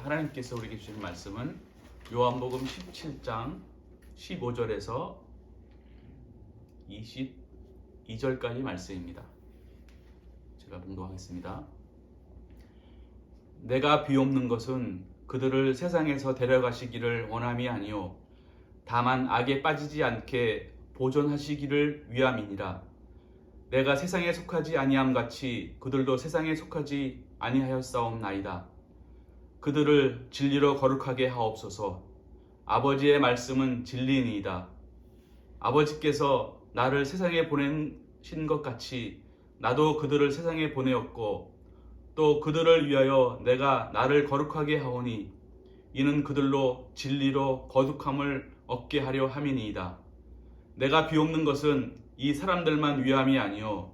하나님께서 우리에게 주신 말씀은 요한복음 17장 15절에서 22절까지 말씀입니다. 제가 봉독하겠습니다. 내가 비옵는 것은 그들을 세상에서 데려가시기를 원함이 아니요 다만 악에 빠지지 않게 보존하시기를 위함이니라. 내가 세상에 속하지 아니함 같이 그들도 세상에 속하지 아니하였사옵나이다. 그들을 진리로 거룩하게 하옵소서. 아버지의 말씀은 진리니이다. 아버지께서 나를 세상에 보내신 것 같이 나도 그들을 세상에 보내었고 또 그들을 위하여 내가 나를 거룩하게 하오니 이는 그들로 진리로 거룩함을 얻게 하려 함이니이다. 내가 비옵는 것은 이 사람들만 위함이 아니요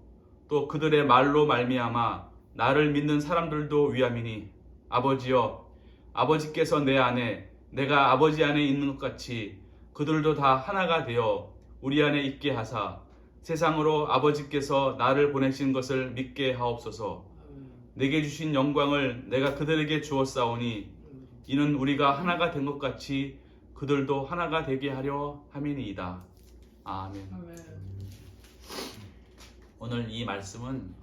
또 그들의 말로 말미암아 나를 믿는 사람들도 위함이니 아버지여 아버지께서 내 안에 내가 아버지 안에 있는 것 같이 그들도 다 하나가 되어 우리 안에 있게 하사 세상으로 아버지께서 나를 보내신 것을 믿게 하옵소서. 내게 주신 영광을 내가 그들에게 주었사오니 이는 우리가 하나가 된 것 같이 그들도 하나가 되게 하려 함이니이다. 아멘. 오늘 이 말씀은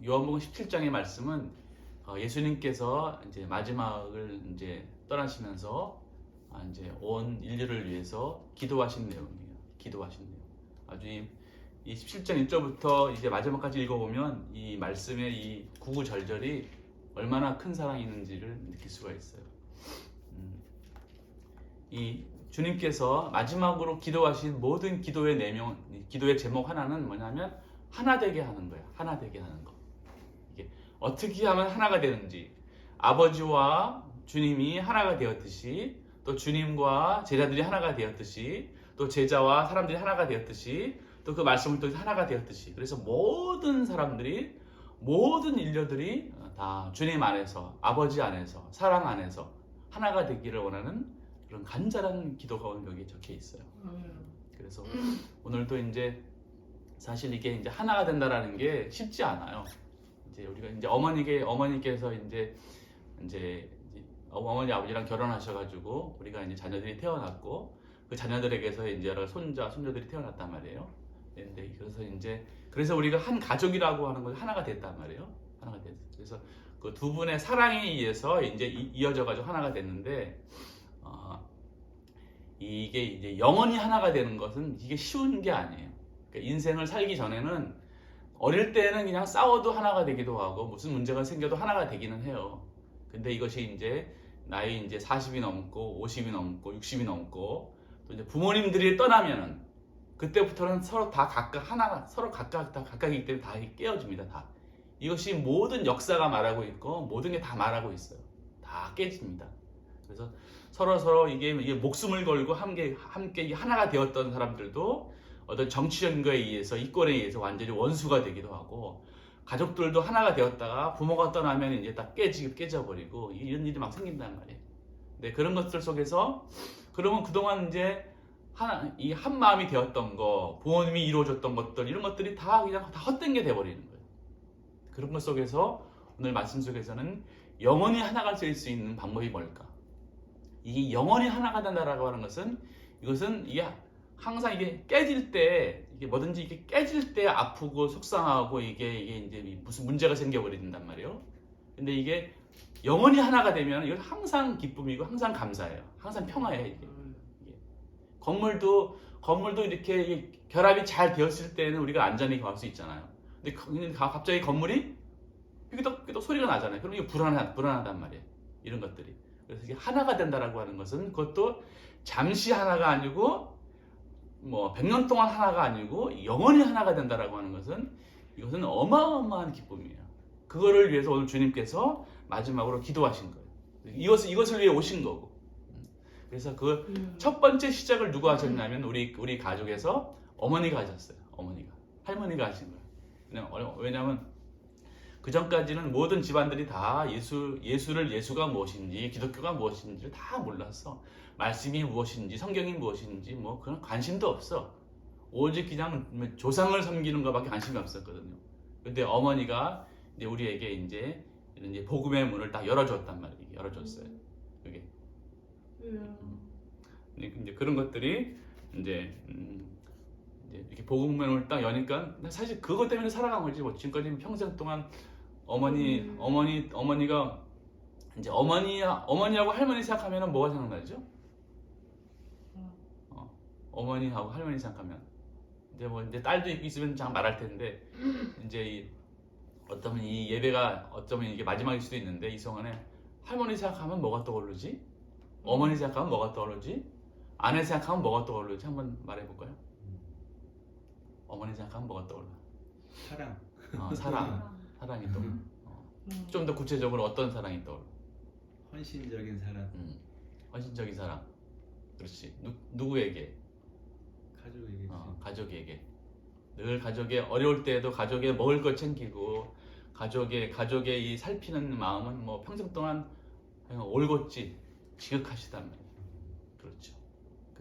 요한복음 17장의 말씀은 예수님께서 이제 마지막을 이제 떠나시면서 이제 온 인류를 위해서 기도하신 내용이에요. 기도하신 내용. 아주 이 17장 1절부터 이제 마지막까지 읽어보면 이 말씀의 이 구구절절이 얼마나 큰 사랑이 있는지를 느낄 수가 있어요. 이 주님께서 마지막으로 기도하신 모든 기도의 내용, 기도의 제목 하나는 뭐냐면 하나 되게 하는 거예요. 하나 되게 하는 거. 이게 어떻게 하면 하나가 되는지, 아버지와 주님이 하나가 되었듯이, 또 주님과 제자들이 하나가 되었듯이, 또 제자와 사람들이 하나가 되었듯이, 또 그 말씀을 통해서 하나가 되었듯이, 그래서 모든 사람들이, 모든 인류들이 다 주님 안에서, 아버지 안에서, 사랑 안에서 하나가 되기를 원하는 그런 간절한 기도가 오늘 여기에 적혀 있어요. 그래서 오늘도 이제 사실 이게 이제 하나가 된다라는 게 쉽지 않아요. 이제 우리가 이제 어머니께서 이제 어머니 아버지랑 결혼하셔가지고 우리가 이제 자녀들이 태어났고 그 자녀들에게서 이제 여러 손자 손녀들이 태어났단 말이에요. 근데 그래서 우리가 한 가족이라고 하는 건 하나가 됐단 말이에요. 하나가 됐어요. 그래서 그 두 분의 사랑에 의해서 이제 이어져가지고 하나가 됐는데 이게 이제 영원히 하나가 되는 것은 이게 쉬운 게 아니에요. 그러니까 인생을 살기 전에는 어릴 때는 그냥 싸워도 하나가 되기도 하고 무슨 문제가 생겨도 하나가 되기는 해요. 근데 이것이 이제 나이 이제 40이 넘고 50이 넘고 60이 넘고 또 이제 부모님들이 떠나면은 그때부터는 서로 다 각각 하나가 서로 각각이기 때문에 다 깨어집니다. 다 이것이 모든 역사가 말하고 있고 모든 게 다 말하고 있어요. 다 깨집니다. 그래서 서로 이게 목숨을 걸고 함께 하나가 되었던 사람들도 어떤 정치적인 거에 의해서 이권에 의해서 완전히 원수가 되기도 하고 가족들도 하나가 되었다가 부모가 떠나면 이제 다 깨져버리고 이런 일이 막 생긴단 말이에요. 근데 그런 것들 속에서 그러면 그동안 이제 이 한 마음이 되었던 거, 부모님이 이루어줬던 것들 이런 것들이 다 그냥 다 헛된 게 돼버리는 거예요. 그런 것 속에서 오늘 말씀 속에서는 영원히 하나가 될 수 있는 방법이 뭘까? 이게 영원히 하나가 된다라고 하는 것은 이게 항상 이게 깨질 때 이게 뭐든지 이게 깨질 때 아프고 속상하고 이게 이제 무슨 문제가 생겨버린단 말이에요. 근데 이게 영원히 하나가 되면 이건 항상 기쁨이고 항상 감사해요. 항상 평화예요. 이게. 건물도 이렇게 결합이 잘 되었을 때는 우리가 안전히 갈 수 있잖아요. 근데 갑자기 건물이 삐그덕삐그덕 소리가 나잖아요. 그럼 이게 불안하단 말이에요. 이런 것들이. 그래서 이게 하나가 된다라고 하는 것은 그것도 잠시 하나가 아니고 뭐 100년 동안 하나가 아니고 영원히 하나가 된다라고 하는 것은 이것은 어마어마한 기쁨이에요. 그거를 위해서 오늘 주님께서 마지막으로 기도하신 거예요. 이것을 위해 오신 거고. 그래서 그 첫 번째 시작을 누가 하셨냐면 우리 가족에서 어머니가 하셨어요. 할머니가 하신 거예요. 왜냐하면 그 전까지는 모든 집안들이 다 예수가 무엇인지 기독교가 무엇인지를 다 몰랐어. 말씀이 무엇인지 성경이 무엇인지 뭐 그런 관심도 없어. 오직 그냥 조상을 섬기는 것밖에 관심이 없었거든요. 근데 어머니가 이제 우리에게 이제 복음의 문을 딱 열어줬단 말이에요. 열어줬어요. 그게. 음. 이제 그런 것들이 이제 이제 이렇게 복음문을 딱 여니까 사실 그것 때문에 살아간 거지. 뭐 지금까지 평생 동안 어머니가 이제 어머니하고 할머니 생각하면은 뭐가 생각나죠? 어머니하고 할머니 생각하면 이제 뭐 이제 딸도 있으면 참 말할 텐데 이제 어쩌면 이 예배가 어쩌면 이게 마지막일 수도 있는데 이 성안에 할머니 생각하면 뭐가 떠오르지? 어머니 생각하면 뭐가 떠오르지? 아내 생각하면 뭐가 떠오르지? 한번 말해볼까요? 어머니 생각하면 뭐가 떠올라? 사랑. 사랑이 떠올라. 좀 더 구체적으로 어떤 사랑이 떠올라? 헌신적인 사랑. 헌신적인 사랑. 그렇지. 누구에게? 가족에게. 가족에게. 늘 가족의 어려울 때에도 가족의 먹을 걸 챙기고 가족의 이 살피는 마음은 뭐 평생 동안 그냥 올곧지 지극하시단 말이에요. 그렇죠.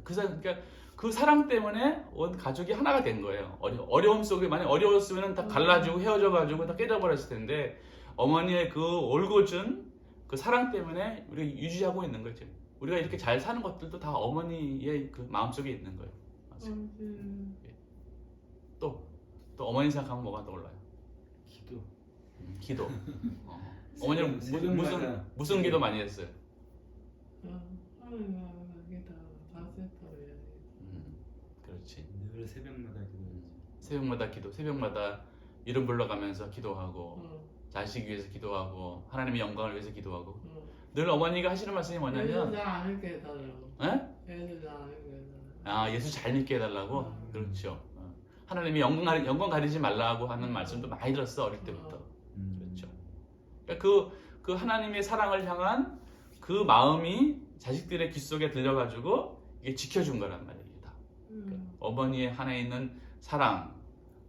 그러니까 그 사랑 때문에 온 가족이 하나가 된 거예요. 어려움 속에 만약 어려웠으면 다 갈라지고 헤어져가지고 다 깨져버렸을 텐데 어머니의 그 올곧은 그 사랑 때문에 우리가 유지하고 있는 거죠. 우리가 이렇게 잘 사는 것들도 다 어머니의 그 마음속에 있는 거예요. 맞아요. 또 어머니 생각하면 뭐가 떠올라요? 기도. 기도. 어머니는 무슨 기도 많이 했어요? 그렇지. 늘 새벽마다 기도했지. 새벽마다 이름 불러가면서 기도하고 자식 위해서 기도하고 하나님의 영광을 위해서 기도하고 늘 어머니가 하시는 말씀이 뭐냐면 안 믿게 해달라고. 애들 안 믿게 해달라고. 예수 잘 믿게 해달라고. 그렇죠. 하나님의 영광 가리지 말라고 하는 말씀도 많이 들었어 어릴 때부터. 그렇죠. 그러니까 그 하나님의 사랑을 향한 그 마음이 자식들의 귀 속에 들려가지고 이게 지켜준 거란 말이에요. 그러니까 어머니의 안에 있는 사랑,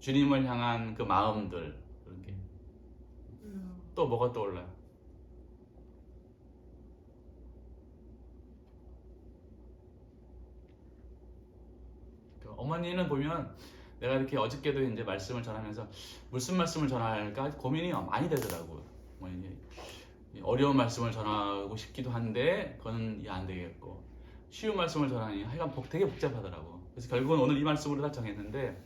주님을 향한 그 마음들 그런 게. 또 뭐가 떠올라요? 어머니는 보면 내가 이렇게 어저께도 이제 말씀을 전하면서 무슨 말씀을 전할까 고민이 많이 되더라고요. 뭐 이제 어려운 말씀을 전하고 싶기도 한데 그건 안 되겠고 쉬운 말씀을 전하니 하여간 되게 복잡하더라고. 그래서 결국은 오늘 이 말씀으로 다 정했는데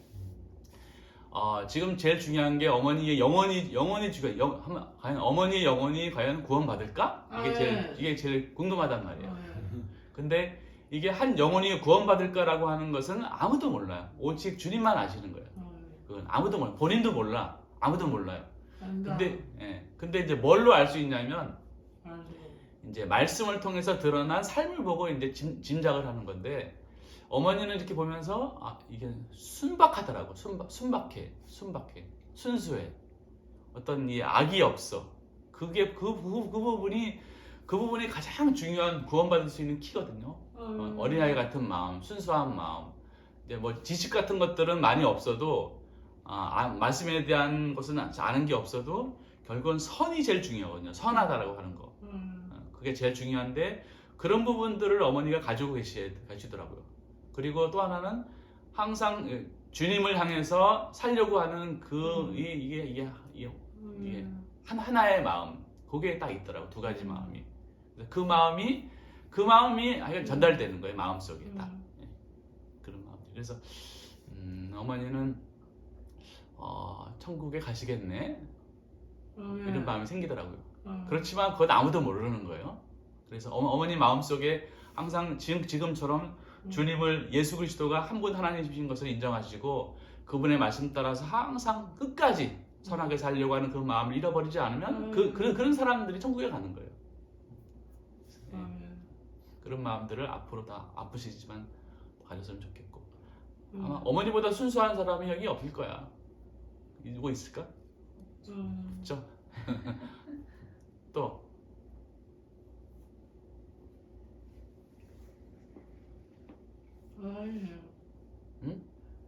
지금 제일 중요한 게 어머니의 영혼이 과연 어머니의 영혼이 과연 구원받을까? 이게 제일 궁금하단 말이에요. 근데 이게 한 영혼이 구원받을까라고 하는 것은 아무도 몰라요. 오직 주님만 아시는 거예요. 그건 아무도 몰라. 본인도 몰라. 아무도 몰라요. 근데 이제 뭘로 알 수 있냐면 이제 말씀을 통해서 드러난 삶을 보고 이제 짐작을 하는 건데 어머니는 이렇게 보면서 이게 순박하더라고. 순박해. 순수해. 어떤 이 악이 없어. 그게 그 부분이 가장 중요한 구원받을 수 있는 키거든요. 어린아이 같은 마음, 순수한 마음. 이제 뭐 지식 같은 것들은 많이 없어도 말씀에 대한 것은 아는 게 없어도 결국은 선이 제일 중요하거든요. 선하다라고 하는 거. 그게 제일 중요한데 그런 부분들을 어머니가 가지고 계시더라고요. 그리고 또 하나는 항상 주님을 향해서 살려고 하는 이게 하나의 마음. 그게 딱 있더라고. 두 가지 마음이. 그 마음이 전달되는 거예요. 마음속에 딱. 그런 마음. 그래서 어머니는 천국에 가시겠네. 이런 마음이 생기더라고요. 그렇지만 그건 아무도 모르는 거예요. 그래서 어머니 마음속에 항상 지금처럼 주님을 예수 그리스도가 한 분 하나님이신 것을 인정하시고 그분의 말씀 따라서 항상 끝까지 선하게 살려고 하는 그 마음을 잃어버리지 않으면 그런 사람들이 천국에 가는 거예요. 그런 마음들을 앞으로 다 아프시지만 가졌으면 좋겠고 아마 어머니보다 순수한 사람이 여기 없을 거야. 누구 있을까? 그렇죠? 또 사랑해요. 응?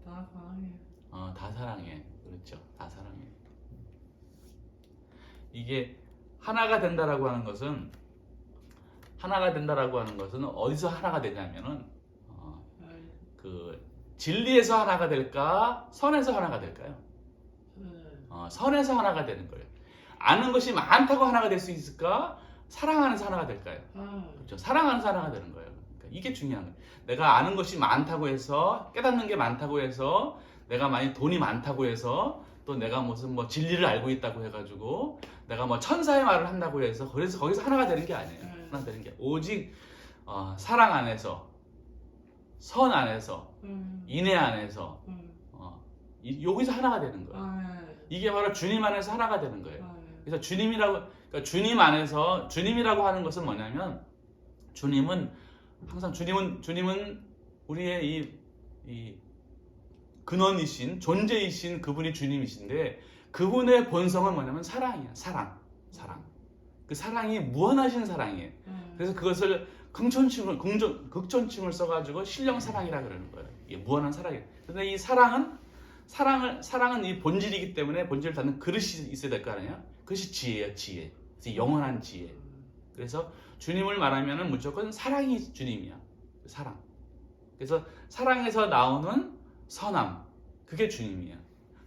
다 사랑해. 다 사랑해. 그렇죠. 다 사랑해. 이게 하나가 된다라고 하는 것은 어디서 하나가 되냐면은 그 진리에서 하나가 될까, 선에서 하나가 될까요? 선에서 하나가 되는 거예요. 아는 것이 많다고 하나가 될 수 있을까? 사랑 안에서 하나가 될까요? 그렇죠. 사랑 안에서 하나가 되는 거예요. 그러니까 이게 중요한 거예요. 내가 아는 것이 많다고 해서, 깨닫는 게 많다고 해서, 내가 많이 돈이 많다고 해서, 또 내가 무슨 뭐 진리를 알고 있다고 해가지고, 내가 뭐 천사의 말을 한다고 해서, 그래서 거기서 하나가 되는 게 아니에요. 하나 되는 게 오직 사랑 안에서, 선 안에서, 인애 안에서, 여기서 하나가 되는 거예요. 이게 바로 주님 안에서 하나가 되는 거예요. 그래서 그러니까 주님 안에서, 주님이라고 하는 것은 뭐냐면, 항상 주님은 우리의 이 근원이신, 존재이신 그분이 주님이신데, 그분의 본성은 뭐냐면 사랑이에요. 사랑. 그 사랑이 무한하신 사랑이에요. 그래서 그것을 극존칭을 써가지고 신령 사랑이라 그러는 거예요. 이게 무한한 사랑이에요. 그런데 이 사랑은 이 본질이기 때문에 본질을 닫는 그릇이 있어야 될 거 아니에요? 그것이 지혜예요, 지혜. 그래서 영원한 지혜. 그래서 주님을 말하면은 무조건 사랑이 주님이야. 사랑. 그래서 사랑에서 나오는 선함. 그게 주님이야.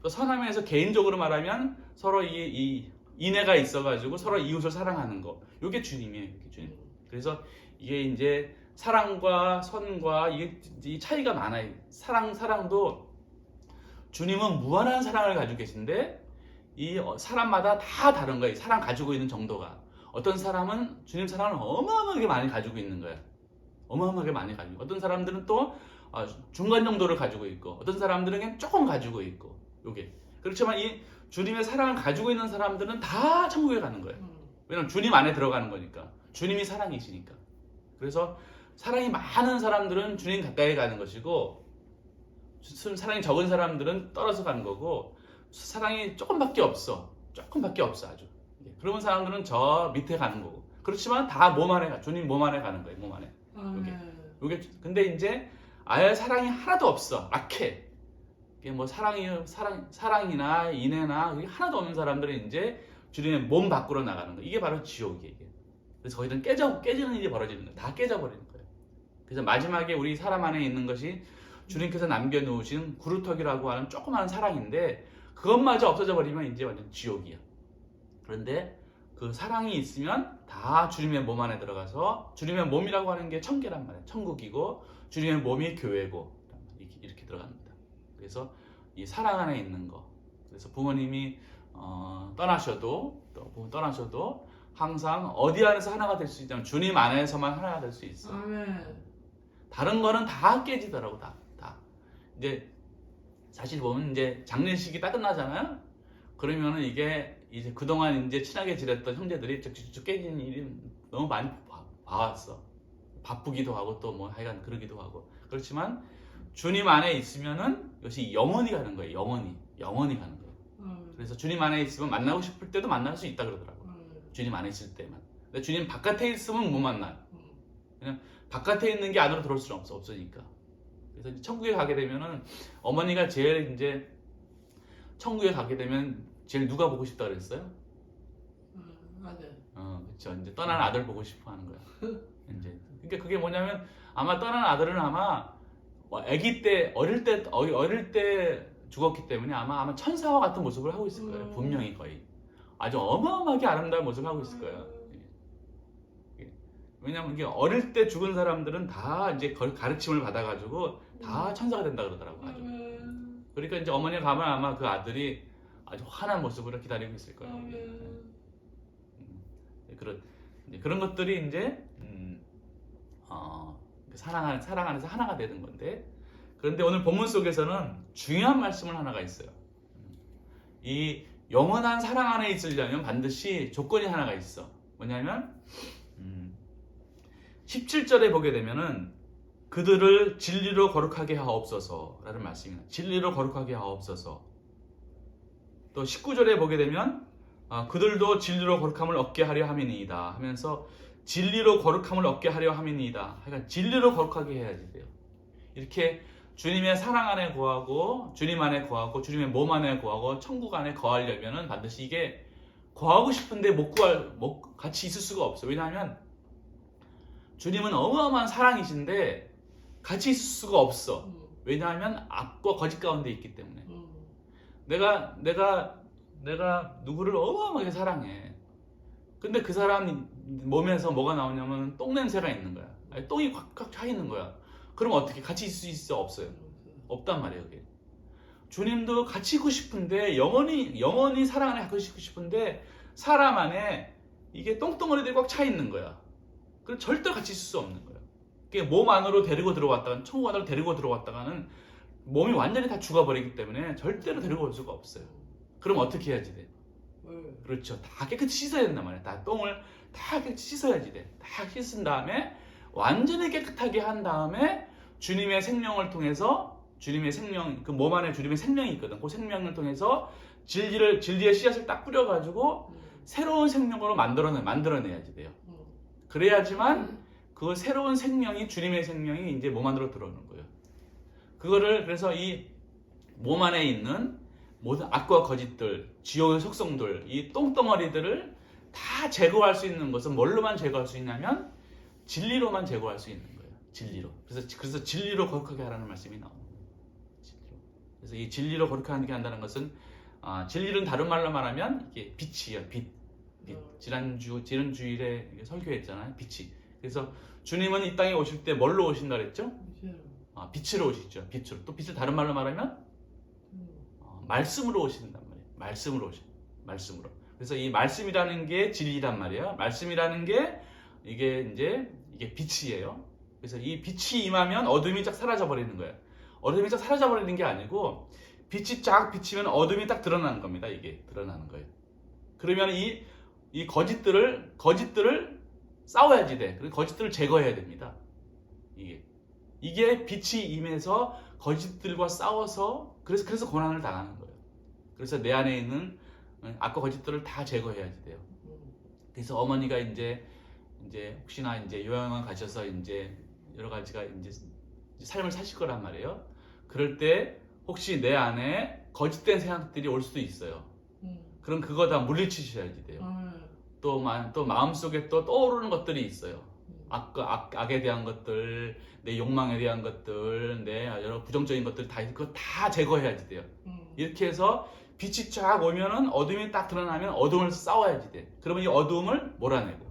그 선함에서 개인적으로 말하면 서로 이 인애가 있어가지고 서로 이웃을 사랑하는 거. 이게 주님이에요. 이게 주님. 그래서 이게 이제 사랑과 선과 이 차이가 많아요. 사랑도 주님은 무한한 사랑을 가지고 계신데 이 사람마다 다 다른 거예요. 사랑 가지고 있는 정도가. 어떤 사람은 주님 사랑을 어마어마하게 많이 가지고 있는 거예요. 어마어마하게 많이 가지고. 어떤 사람들은 또 중간 정도를 가지고 있고, 어떤 사람들은 그냥 조금 가지고 있고. 요게. 그렇지만 이 주님의 사랑을 가지고 있는 사람들은 다 천국에 가는 거예요. 왜냐면 주님 안에 들어가는 거니까. 주님이 사랑이시니까. 그래서 사랑이 많은 사람들은 주님 가까이 가는 것이고, 사랑이 적은 사람들은 떨어져 가는 거고, 사랑이 조금밖에 없어 아주. 그런 사람들은 저 밑에 가는 거고. 그렇지만 다 몸 안에 주님 몸 안에 가는 거예요. 몸 안에. 요게 근데 이제 아예 사랑이 하나도 없어. 악해. 이게 뭐 사랑이나 인애나 그게 하나도 없는 사람들은 이제 주님의 몸 밖으로 나가는 거. 이게 바로 지옥이에요. 이게. 그래서 거기는 깨지는 일이 벌어지는 거예요. 다 깨져버리는 거예요. 그래서 마지막에 우리 사람 안에 있는 것이 주님께서 남겨놓으신 구루터기라고 하는 조그마한 사랑인데, 그것마저 없어져 버리면 이제 완전 지옥이야. 그런데 그 사랑이 있으면 다 주님의 몸 안에 들어가서, 주님의 몸이라고 하는 게 천계란 말이에요. 천국이고 주님의 몸이 교회고 이렇게 들어갑니다. 그래서 이 사랑 안에 있는 거. 그래서 부모님이 떠나셔도 항상 어디 안에서 하나가 될 수 있냐면 주님 안에서만 하나가 될 수 있어. 다른 거는 다 깨지더라고. 다. 이제 사실 보면 이제 장례식이 딱 끝나잖아요. 그러면은 이게 이제 그동안 이제 친하게 지냈던 형제들이 쭉쭉 깨지는 일이 너무 많이 봐왔어. 바쁘기도 하고 또 뭐 하여간 그러기도 하고. 그렇지만 주님 안에 있으면은 이것이 영원히 가는 거예요. 영원히 가는 거예요. 그래서 주님 안에 있으면 만나고 싶을 때도 만날 수 있다 그러더라고. 주님 안에 있을 때만. 근데 주님 바깥에 있으면 못 만나요. 그냥 바깥에 있는 게 안으로 들어올 수는 없으니까. 그래서 천국에 가게 되면은 어머니가 제일 이제 천국에 가게 되면 제일 누가 보고 싶다 그랬어요? 아들. 그렇죠. 이제 떠난 아들 보고 싶어 하는 거야. 이제 그러니까 그게 뭐냐면 아마 떠난 아들은 아마 아기 때 어릴 때 죽었기 때문에 아마 천사와 같은 모습을 하고 있을 거예요. 분명히 거의 아주 어마어마하게 아름다운 모습을 하고 있을 거예요. 왜냐면 이게 어릴 때 죽은 사람들은 다 이제 가르침을 받아가지고 다 천사가 된다 그러더라고. 아주. 그러니까 이제 어머니가 가면 아마 그 아들이 아주 환한 모습으로 기다리고 있을 거예요. 그런 것들이 이제 사랑 안에서 하나가 되는 건데, 그런데 오늘 본문 속에서는 중요한 말씀을 하나가 있어요. 이 영원한 사랑 안에 있으려면 반드시 조건이 하나가 있어. 뭐냐면 17절에 보게 되면은 그들을 진리로 거룩하게 하옵소서 라는 말씀입니다. 진리로 거룩하게 하옵소서. 또 19절에 보게 되면 그들도 진리로 거룩함을 얻게 하려 함이니이다 하면서 진리로 거룩함을 얻게 하려 함이니이다. 그러니까 진리로 거룩하게 해야지 돼요. 이렇게 주님의 사랑 안에 거하고 주님 안에 거하고 주님의 몸 안에 거하고 천국 안에 거하려면은 반드시 이게 거하고 싶은데 같이 있을 수가 없어요. 왜냐하면 주님은 어마어마한 사랑이신데 같이 있을 수가 없어. 왜냐하면 악과 거짓 가운데 있기 때문에. 내가 누구를 어마어마하게 사랑해. 근데 그 사람 몸에서 뭐가 나오냐면 똥 냄새가 있는 거야. 아니, 똥이 꽉꽉 차 있는 거야. 그럼 어떻게 같이 있을 수 있어? 없어요. 없단 말이에요. 그게. 주님도 같이 있고 싶은데 영원히 사랑 안에 갖고 있고 싶은데 사람 안에 이게 똥덩어리들이 꽉 차 있는 거야. 그럼 절대 같이 있을 수 없는 거야. 그게 몸 안으로 데리고 들어왔다가 천국 안으로 데리고 들어왔다가는 몸이 완전히 다 죽어버리기 때문에 절대로 데리고 올 수가 없어요. 그럼 어떻게 해야지 돼? 그렇죠. 다 깨끗이 씻어야 된단 말이야. 다 똥을 다 깨끗이 씻어야지 돼. 다 씻은 다음에 완전히 깨끗하게 한 다음에 주님의 생명을 통해서 주님의 생명, 그 몸 안에 주님의 생명이 있거든. 그 생명을 통해서 진리의 씨앗을 딱 뿌려가지고 새로운 생명으로 만들어내야지 돼요. 그래야지만 그 새로운 생명이 주님의 생명이 이제 몸 안으로 들어오는 거예요. 그거를 그래서 이 몸 안에 있는 모든 악과 거짓들, 지옥의 속성들, 이 똥덩어리들을 다 제거할 수 있는 것은 뭘로만 제거할 수 있냐면 진리로만 제거할 수 있는 거예요. 진리로. 그래서 진리로 거룩하게 하라는 말씀이 나옵니다. 진리로. 그래서 이 진리로 거룩하게 한다는 것은 진리는 다른 말로 말하면 이게 빛이에요. 빛. 지난주일에 설교했잖아요. 빛이. 그래서 주님은 이 땅에 오실 때 뭘로 오신다 그랬죠? 빛으로 오시죠. 빛으로. 또 빛을 다른 말로 말하면 말씀으로 오신단 말이에요. 말씀으로. 그래서 이 말씀이라는 게 진리란 말이에요. 말씀이라는 게 이게 빛이에요. 그래서 이 빛이 임하면 어둠이 쫙 사라져 버리는 거예요. 어둠이 쫙 사라져 버리는 게 아니고 빛이 쫙 비치면 어둠이 딱 드러나는 겁니다. 이게 드러나는 거예요. 그러면 이 거짓들을 싸워야지 돼. 그리고 거짓들을 제거해야 됩니다. 이게 빛이 임해서 거짓들과 싸워서 그래서 고난을 당하는 거예요. 그래서 내 안에 있는 악과 거짓들을 다 제거해야지 돼요. 그래서 어머니가 이제 혹시나 이제 요양원 가셔서 이제 여러 가지가 이제 삶을 사실 거란 말이에요. 그럴 때 혹시 내 안에 거짓된 생각들이 올 수도 있어요. 그럼 그거 다 물리치셔야지 돼요. 또 마음속에 또 떠오르는 것들이 있어요. 악에 대한 것들, 내 욕망에 대한 것들, 내 여러 부정적인 것들 그거 다 제거해야지 돼요. 이렇게 해서 빛이 쫙 오면은 어둠이 딱 드러나면 어둠을 싸워야지 돼. 그러면 이 어둠을 몰아내고.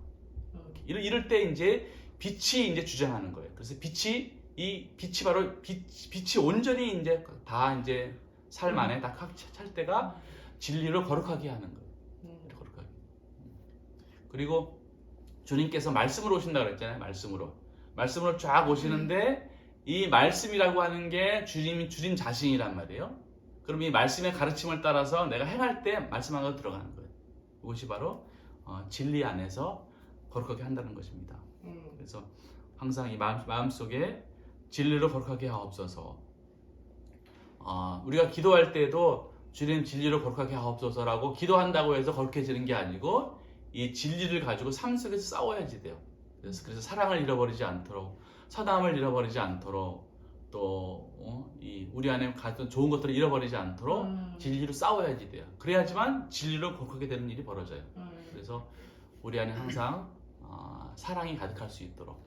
이럴 때 이제 빛이 이제 주장하는 거예요. 그래서 빛이 바로 빛이 온전히 이제 다 이제 삶 안에 딱 찰 때가 진리로 거룩하게 하는 거예요. 거룩하게. 그리고 주님께서 말씀으로 오신다 그랬잖아요. 말씀으로 쫙 오시는데 이 말씀이라고 하는 게 주님 자신이란 말이에요. 그럼 이 말씀의 가르침을 따라서 내가 행할 때 말씀 안으로 들어가는 거예요. 이것이 바로 진리 안에서 거룩하게 한다는 것입니다. 그래서 항상 이 마음속에 진리로 거룩하게 하옵소서. 우리가 기도할 때도 주님 진리로 거룩하게 하옵소서라고 기도한다고 해서 거룩해지는 게 아니고 이 진리를 가지고 삶 속에서 싸워야지 돼요. 그래서 사랑을 잃어버리지 않도록, 선함을 잃어버리지 않도록, 또 우리 안에 가진 좋은 것들을 잃어버리지 않도록 진리로 싸워야지 돼요. 그래야지만 진리로 거룩하게 되는 일이 벌어져요. 그래서 우리 안에 항상 사랑이 가득할 수 있도록,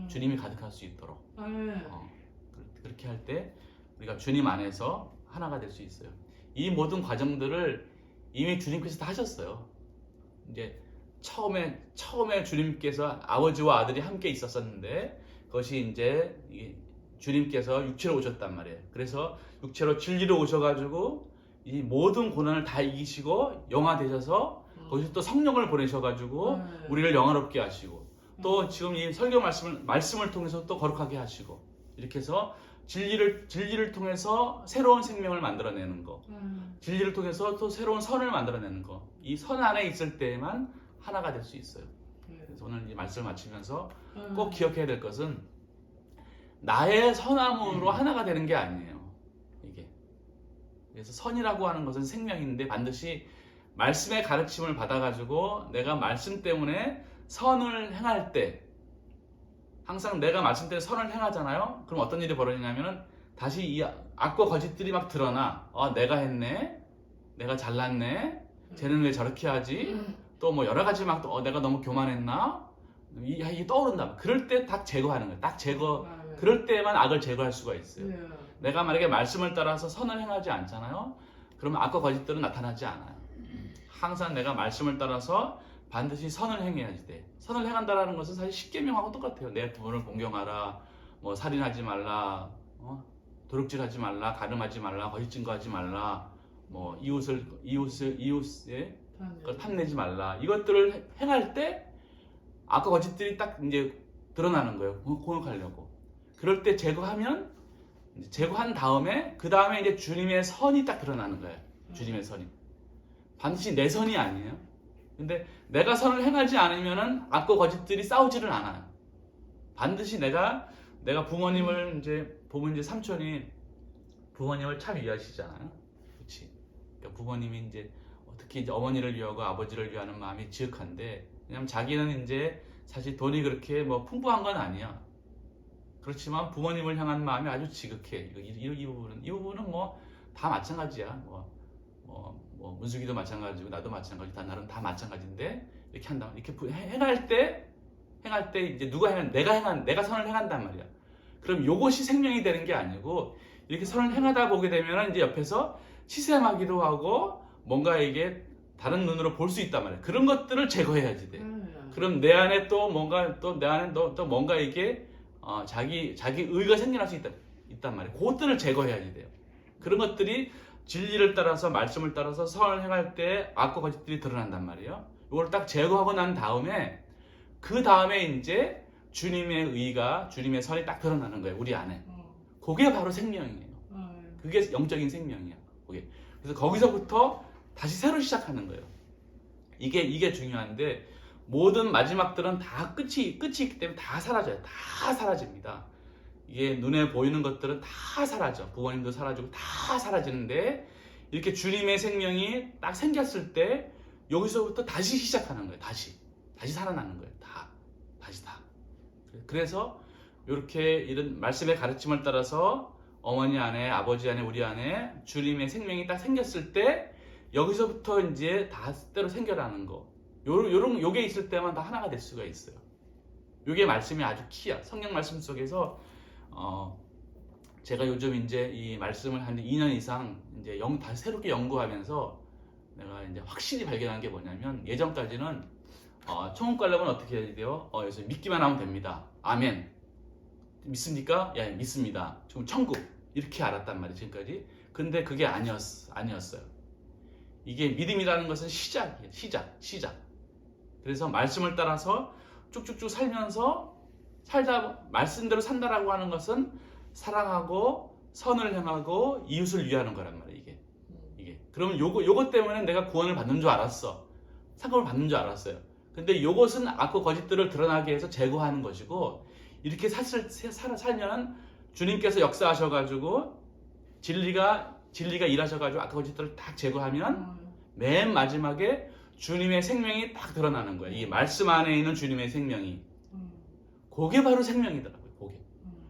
주님이 가득할 수 있도록, 그렇게 할 때 우리가 주님 안에서 하나가 될 수 있어요. 이 모든 과정들을 이미 주님께서 다 하셨어요. 이제 처음에 주님께서 아버지와 아들이 함께 있었었는데 그것이 이제 주님께서 육체로 오셨단 말이에요. 그래서 육체로 진리로 오셔가지고 이 모든 고난을 다 이기시고 영화 되셔서 거기서 또 성령을 보내셔가지고 우리를 영화롭게 하시고 또 지금 이 설교 말씀을 통해서 또 거룩하게 하시고 이렇게 해서 진리를 통해서 새로운 생명을 만들어내는 거, 진리를 통해서 또 새로운 선을 만들어내는 거, 이 선 안에 있을 때만 하나가 될 수 있어요. 그래서 오늘 이 말씀을 마치면서 꼭 기억해야 될 것은 나의 선함으로 하나가 되는 게 아니에요. 이게. 그래서 선이라고 하는 것은 생명인데 반드시 말씀의 가르침을 받아가지고 내가 말씀 때문에 선을 행할 때 항상 내가 말씀 때문에 선을 행하잖아요. 그럼 어떤 일이 벌어지냐면은 다시 이 악과 거짓들이 막 드러나. 내가 했네, 내가 잘났네, 쟤는 왜 저렇게 하지? 또 뭐 여러 가지 막 내가 너무 교만했나? 이게 떠오른다. 그럴 때 딱 제거하는 거예요. 딱 제거. 그럴 때만 악을 제거할 수가 있어요. 내가 만약에 말씀을 따라서 선을 행하지 않잖아요. 그러면 악과 거짓들은 나타나지 않아요. 항상 내가 말씀을 따라서 반드시 선을 행해야지 돼. 선을 행한다라는 것은 사실 십계명하고 똑같아요. 내 부모를 공경하라, 뭐 살인하지 말라, 도둑질하지 말라, 가늠하지 말라, 거짓 증거하지 말라, 뭐 이웃의 걸 탐내지 말라. 이것들을 행할 때 악과 거짓들이 딱 이제 드러나는 거예요. 공격하려고. 그럴 때 제거하면 제거한 다음에 그 다음에 이제 주님의 선이 딱 드러나는 거예요. 주님의 선이. 반드시 내 선이 아니에요. 근데 내가 선을 행하지 않으면은 악과 거짓들이 싸우지를 않아요. 반드시 내가 부모님을 이제 보면 이제 삼촌이 부모님을 참 위하시잖아요. 그렇지. 그러니까 부모님이 이제 특히 이제 어머니를 위하고 아버지를 위하는 마음이 지극한데, 왜냐면 자기는 이제 사실 돈이 그렇게 뭐 풍부한 건 아니야. 그렇지만 부모님을 향한 마음이 아주 지극해. 이 부분은 뭐 다 마찬가지야. 문숙이도 마찬가지고 나도 마찬가지. 나름 다 마찬가지인데 이렇게 한다. 이렇게 행할 때 이제 내가 선을 행한단 말이야. 그럼 요것이 생명이 되는 게 아니고 이렇게 선을 행하다 보게 되면 이제 옆에서 시샘하기도 하고 뭔가 이게 다른 눈으로 볼 수 있단 말이야. 그런 것들을 제거해야지 돼. 그럼 내 안에 또 뭔가 이게 자기 의가 생겨날 수 있단 말이야. 그것들을 제거해야지 돼요. 그런 것들이 진리를 따라서 말씀을 따라서 선을 행할 때 악과 거짓들이 드러난단 말이에요. 이걸 딱 제거하고 난 다음에 그 다음에 이제 주님의 의가 주님의 선이 딱 드러나는 거예요. 우리 안에. 그게 바로 생명이에요. 그게 영적인 생명이야. 그게. 그래서 거기서부터 다시 새로 시작하는 거예요. 이게 중요한데 모든 마지막들은 다 끝이 있기 때문에 다 사라져요. 다 사라집니다. 이게 눈에 보이는 것들은 다 사라져. 부모님도 사라지고 다 사라지는데 이렇게 주님의 생명이 딱 생겼을 때 여기서부터 다시 시작하는 거예요. 다시 살아나는 거예요. 다시. 그래서 이렇게 이런 말씀의 가르침을 따라서 어머니 안에, 아버지 안에, 우리 안에 주님의 생명이 딱 생겼을 때 여기서부터 이제 다 때로 생겨나는 거. 요게 있을 때만 다 하나가 될 수가 있어요. 요게 말씀이 아주 키야. 성경 말씀 속에서 제가 요즘 이제 이 말씀을 한 2년 이상 이제 다시 새롭게 연구하면서 내가 이제 확실히 발견한 게 뭐냐면 예전까지는 천국 가려면 어떻게 해야 돼요? 그래서 믿기만 하면 됩니다. 아멘. 믿습니까? 예, 믿습니다. 지금 천국 이렇게 알았단 말이에요. 지금까지. 근데 그게 아니었어요. 이게 믿음이라는 것은 시작이에요. 시작. 그래서 말씀을 따라서 쭉쭉쭉 살면서 말씀대로 산다라고 하는 것은 사랑하고 선을 행하고 이웃을 위하는 거란 말이에요. 이게. 그러면 요것 때문에 내가 구원을 받는 줄 알았어. 상급을 받는 줄 알았어요. 근데 요것은 악과 거짓들을 드러나게 해서 제거하는 것이고, 이렇게 살면 주님께서 역사하셔가지고 진리가 일하셔가지고 악과 거짓들을 딱 제거하면 맨 마지막에 주님의 생명이 딱 드러나는 거예요. 이 말씀 안에 있는 주님의 생명이. 그게 바로 생명이더라고요. 그게.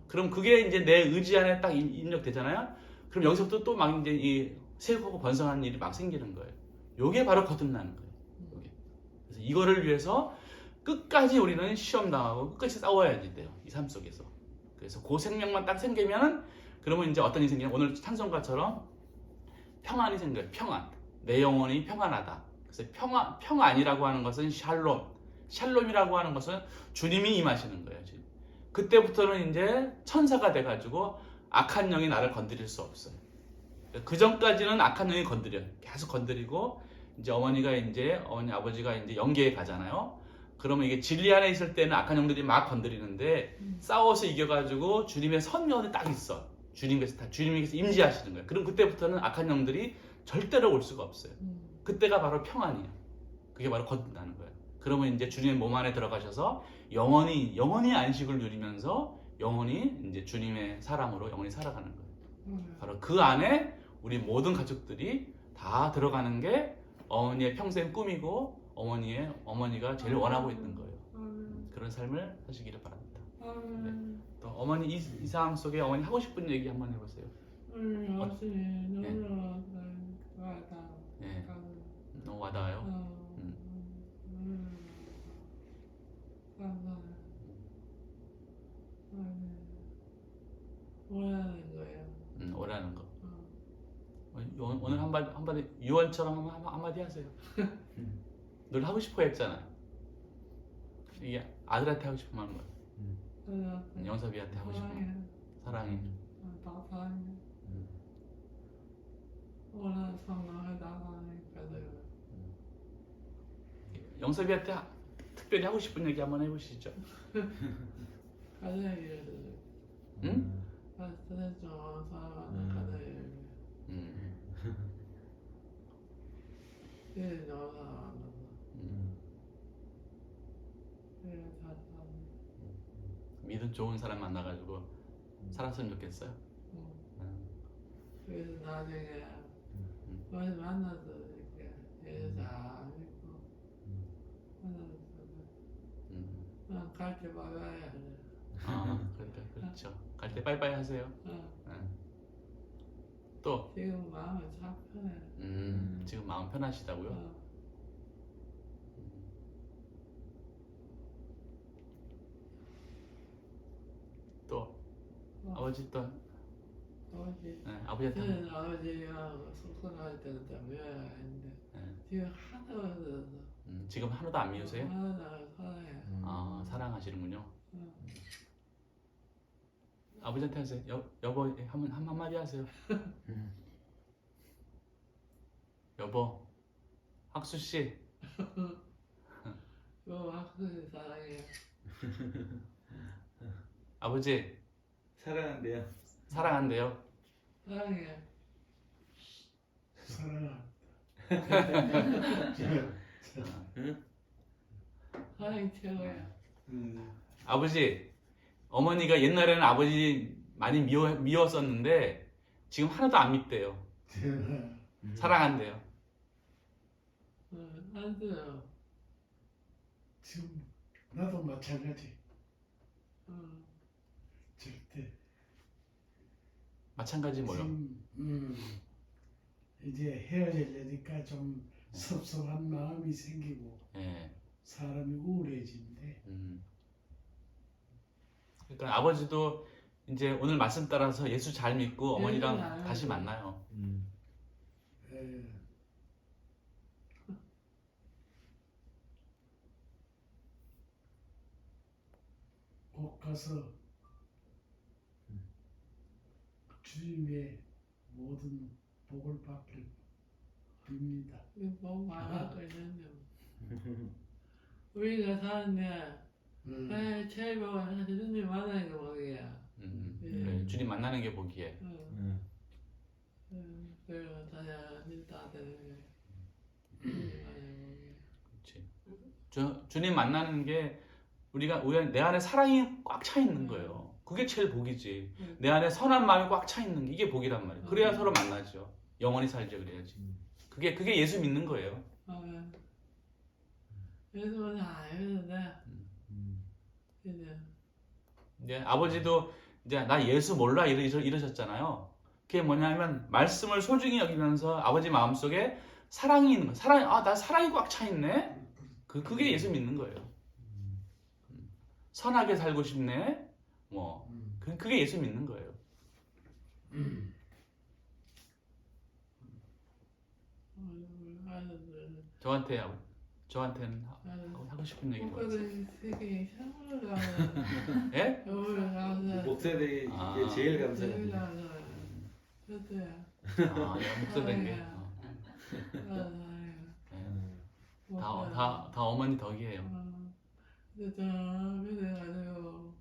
그럼 그게 이제 내 의지 안에 딱 입력되잖아요. 그럼 여기서부터 또 막 이제 이 세우고 번성하는 일이 막 생기는 거예요. 요게 바로 거듭나는 거예요. 요게. 그래서 이거를 위해서 끝까지 우리는 시험 당하고 끝까지 싸워야지 돼요. 이 삶 속에서. 그래서 그 생명만 딱 생기면은 그러면 이제 어떤 일이 생기냐? 오늘 찬송가처럼 평안이 생겨요. 평안. 내 영혼이 평안하다. 그래서 평안이라고 하는 것은 샬롬이라고 하는 것은 주님이 임하시는 거예요. 지금. 그때부터는 이제 천사가 돼가지고 악한 영이 나를 건드릴 수 없어요. 그 전까지는 악한 영이 건드려요. 계속 건드리고 이제 어머니 아버지가 이제 영계에 가잖아요. 그러면 이게 진리 안에 있을 때는 악한 영들이 막 건드리는데 싸워서 이겨가지고 주님의 선면이 딱 있어. 주님께서 임재하시는 거예요. 그럼 그때부터는 악한 영들이 절대로 올 수가 없어요. 그때가 바로 평안이에요. 그게 바로 거듭나는 거예요. 그러면 이제 주님의 몸 안에 들어가셔서 영원히 안식을 누리면서 영원히 이제 주님의 사람으로 영원히 살아가는 거예요. 바로 그 안에 우리 모든 가족들이 다 들어가는 게 어머니의 평생 꿈이고 어머니가 제일 원하고 있는 거예요. 그런 삶을 사시기를 바랍니다. 네. 또 어머니 이 상황 속에 어머니 하고 싶은 얘기 한번 해보세요. 네. 너무 와닿아요. 원하는 거예요. 오라는 거. 오늘 한마디 유언처럼 한마디 하세요. 늘 하고 싶어 했잖아. 이게 아들한테 하고 싶은 말은 뭐야? 영섭이한테 하고 싶은 말. 사랑해. 사랑해. 다 사랑해. 오늘 성공해 나가니까 영섭이한테 특별히 하고 싶은 얘기 한번 해보시죠. 가자 얘기를. 응? 스트레스 좀 사람한테 가자 얘기. 일 너무 사랑한다. 일 잘 살아. 믿음 좋은 사람 만나가지고 살았으면 좋겠어요. 그래서 나중에 어디 만나서 이렇게 일 잘 믿고 만나서 갈때 막아야 돼. 그러니까 그렇죠. 갈 때 빠이빠이 하세요. 또 지금 마음이 참 편해. 지금 마음 편하시다고요? 또 아버지 또 아버지. 아버지한테 저는 아버지가 속상할 때는 좀 미워야 했는데 지금 하나도 없어서 지금 하나도 안 미우세요? 하나도 사랑해. 사랑하시는군요. 아버지한테 하세요. 여보 한마디 하세요. 여보, 학수 씨. 학생이 사랑해. 아버지 사랑한대요. 사랑한대요. 사랑해. 사랑한다. 사랑이 최고야. 아버지, 어머니가 옛날에는 아버지 많이 미웠었는데 지금 하나도 안 밉대요. 사랑한대요. 안 돼요. 지금 나도 마찬가지. 절대. 마찬가지 뭐요? 지금 이제 헤어지려니까 좀 섭섭한 마음이 생기고 예. 사람이 우울해진대. 그러니까 아버지도 이제 오늘 말씀 따라서 예수 잘 믿고 어머니랑 알아요. 다시 만나요. 에, 꼭 가서 주님의 모든 복을 받길 빕니다. 뭐 말하고 있는데. 우리가 사는데 제일 좋아하는 사실 주님 만나는 게 뭐야. 그래, 주님 만나는 게 복이에요. 그리고 다들 일다 되는 게 주님 만나는 게. 그렇지. 주님 만나는 게 우리가 내 안에 사랑이 꽉 차 있는 거예요. 그게 제일 복이지. 내 안에 선한 마음이 꽉 차 있는 게 이게 복이란 말이에요. 그래야 서로 만나죠. 영원히 살죠. 그래야지. 그게 예수 믿는 거예요. 예수는 알겠는데 이제 아버지도 이제 나 예수 몰라 이러셨잖아요. 그게 뭐냐면 말씀을 소중히 여기면서 아버지 마음속에 사랑이 있는 거예요. 나 사랑이 꽉 차 있네. 그게 예수 믿는 거예요. 선하게 살고 싶네. 그게 예수 믿는 거예요. 저한테는 하고 싶은 얘기 뭐예요? 되게 샤워를 가면 예? 샤워를 가면 목사들이 이게 제일 감사해요. 목사된 게. 다 어머니 덕이에요. 진짜 믿어가지고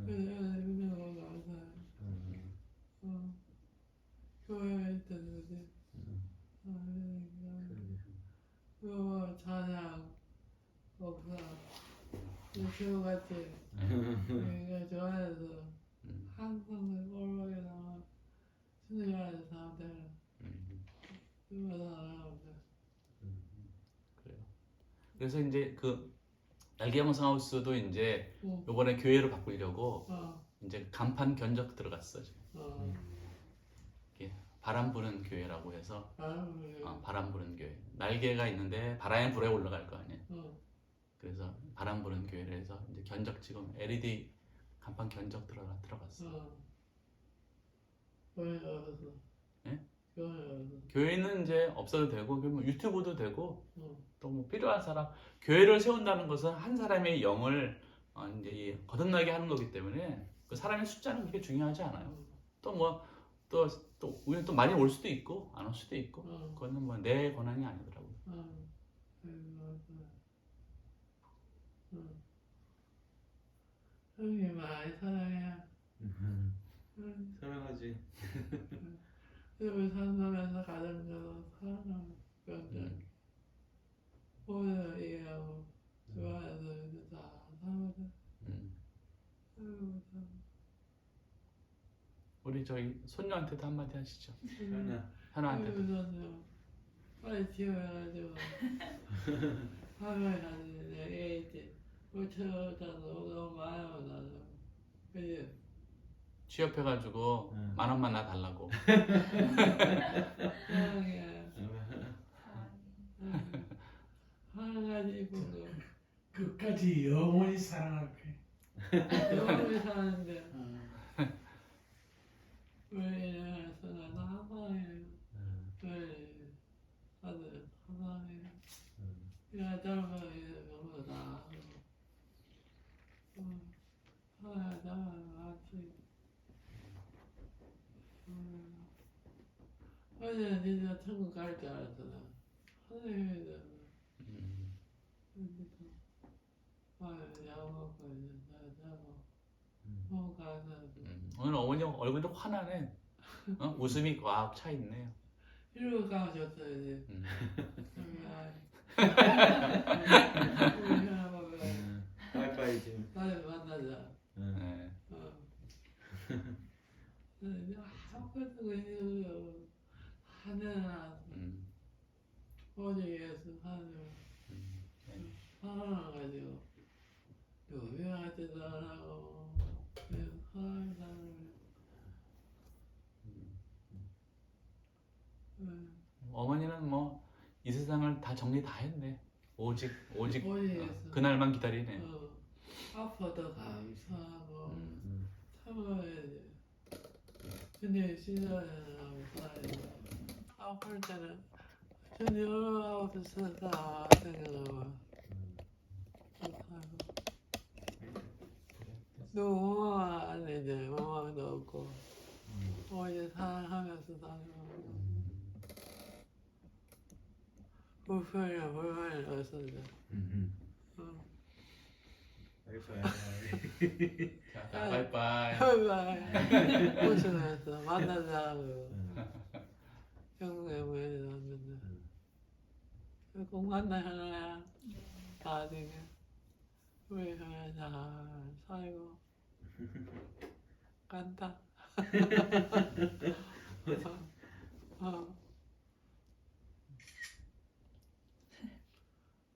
믿어가지고 감사해. 교회에 있던데 찬양 목사 교우같이 우리가 좋아해서 항상 올라게 나와 순위하는 사람들 누가 사랑하는데. 그래요. 그래서 이제 그 날개영상하우스도 이제 요번에 교회로 바꾸려고 이제 간판 견적 들어갔어 지금. 이게 바람 부는 교회라고 해서 바람 부는 교회. 날개가 있는데 바람에 불에 올라갈 거 아니에요. 그래서 바람 부는 교회를 해서 이제 견적 지금 LED 간판 견적 들어갔어. 왜 어디서? 예? 교회는 이제 없어도 되고 그러면 유튜브도 되고 어. 또 뭐 필요한 사람 교회를 세운다는 것은 한 사람의 영을 이제 거듭나게 하는 거기 때문에 그 사람의 숫자는 그렇게 중요하지 않아요. 또 뭐 또 우리는 또 많이 올 수도 있고 안 올 수도 있고 그거는 뭐 내 권한이 아니더라고요. 형님 많이 사랑해. 사랑하지. 우리 산동에서 가정적으로 사랑하는 병들. 오늘 이해하고 좋아해서 이제 다 사거든. 우리 저희 손녀한테도 한마디 하시죠. 하나. 현아한테도. 그래서 빨리 지어가지고 하면 하는 애들 우체국에서 너무 많이 오다가 그지? 취업해가지고 응. 10,000원만 나 달라고. 사랑해. 사랑하지 보고 끝까지 영원히 사랑할게. 영원히 사는데 어. 왜 이래서 나 사랑해. 왜 아들 사랑해. 야 젊어 너무 나. 사랑하자 같이. 어제 진짜 천국 갈 줄 알았어. 선생님들. 약 먹고 이제 나 자고. 뭐 가서. 오늘 어머니 얼굴도 환하네. 웃음이 꽉 차 있네요. 이리로 가셨어요 이제. 우리 할아버지가 빠이빠이 지금. 다시 만나자. 네. 아무것도 그냥 하늘나 어디에서 하늘 살아가지고 요양하지도 안 하고 그냥 살아가는 어머니는 뭐 이 세상을 다 정리 다 했네. 오직 어디에서 그날만 기다리네. 아파도 감사하고 참아야지. 근데 시절에는 살아야 아플 때는 전혀 없었다 생각하고 너무 안 이제 마음도 없고 어제 사랑하면서 다니고 불편이 없었는데 빠이빠이. 자, 바이바이. 바이바이 웃으면서 만나자고 영국에 모여졌는데 꼭 만나야 나중에 우리 형이 잘 살고 간다.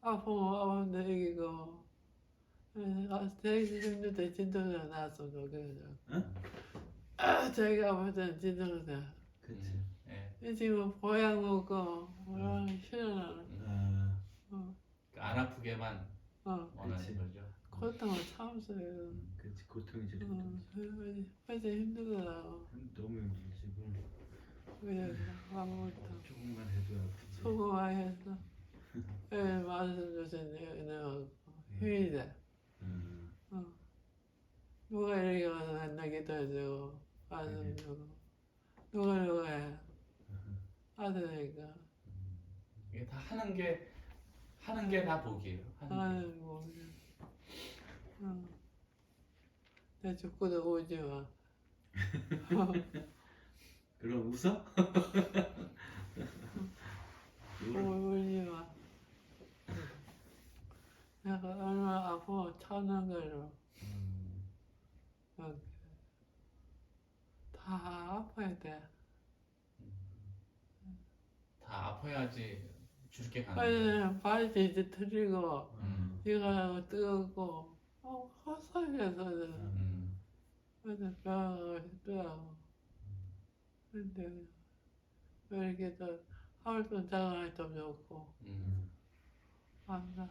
아프면 이기고 되게 힘들 때 진통제 나왔으면 좋겠어. 자기가 아플 때는 진통제. 그치. 예. 지금 보약 먹고 싫어하는. 안 아프게만 원하는 그치. 거죠. 고통을 참으세요. 그치. 고통이 제일 힘들지. 어제 힘들더라고. 너무 힘들지. 그래서 아무것도 조금만 해도 아프지. 소금만 해서 말씀 주신 은혜하고 힘이 돼. 누가 이렇게 와서 맨날 기도해주고 말씀 주고 누가 해 아들이니까 이게 다 하는 게 다 복이에요. 하는 게. 아이고 내 축구도 오지 마. 그럼 웃어? 울지 마. 내가 얼마나 아프면 찾는 거로 다 아파야 돼. 다 아파야지 줄게 가는 빨리 발이 이제 틀리고 음. 이가 뜨겁고 헛살려서 그래서 병원을 했더라고. 근데 왜 이렇게 또 하루 동안 자가니 좀 좋고 안 나.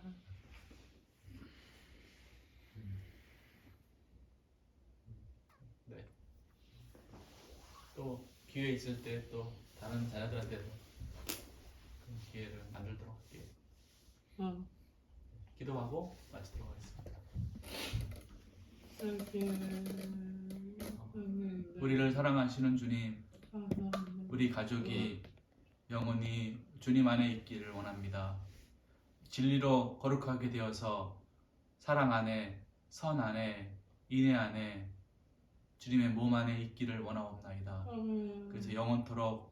네. 또 기회 있을 때 또 다른 자녀들한테도 그런 기회를 만들도록 할게요. 응. 기도하고 마치도록 하겠습니다. 우리를 사랑하시는 주님, 우리 가족이 영원히 주님 안에 있기를 원합니다. 진리로 거룩하게 되어서 사랑 안에, 선 안에, 인애 안에, 주님의 몸 안에 있기를 원하옵나이다. 그래서 영원토록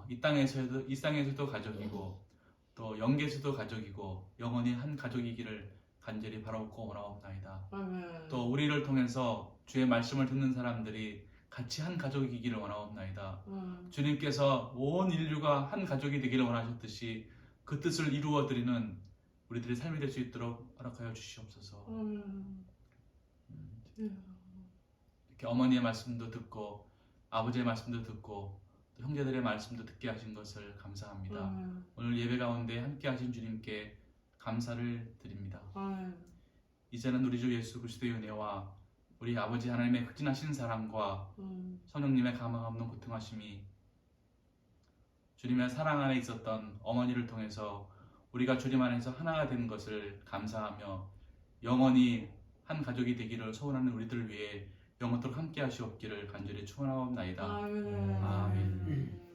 이 땅에서도 가족이고 또 영계에서도 가족이고 영원히 한 가족이기를 간절히 바라옵고 원하옵나이다. 또 우리를 통해서 주의 말씀을 듣는 사람들이 같이 한 가족이기를 원하옵나이다. 주님께서 온 인류가 한 가족이 되기를 원하셨듯이 그 뜻을 이루어드리는 우리들의 삶이 될 수 있도록 허락하여 주시옵소서. 이렇게 어머니의 말씀도 듣고 아버지의 말씀도 듣고 또 형제들의 말씀도 듣게 하신 것을 감사합니다. 오늘 예배 가운데 함께 하신 주님께 감사를 드립니다. 이제는 우리 주 예수 그리스도의 은혜와 우리 아버지 하나님의 극진하신 사랑과 성령님의 가망 없는 고통하심이 주님의 사랑 안에 있었던 어머니를 통해서 우리가 주님 안에서 하나가 되는 것을 감사하며 영원히 한 가족이 되기를 소원하는 우리들을 위해 영원토록 함께 하시옵기를 간절히 축원하옵나이다. 아멘.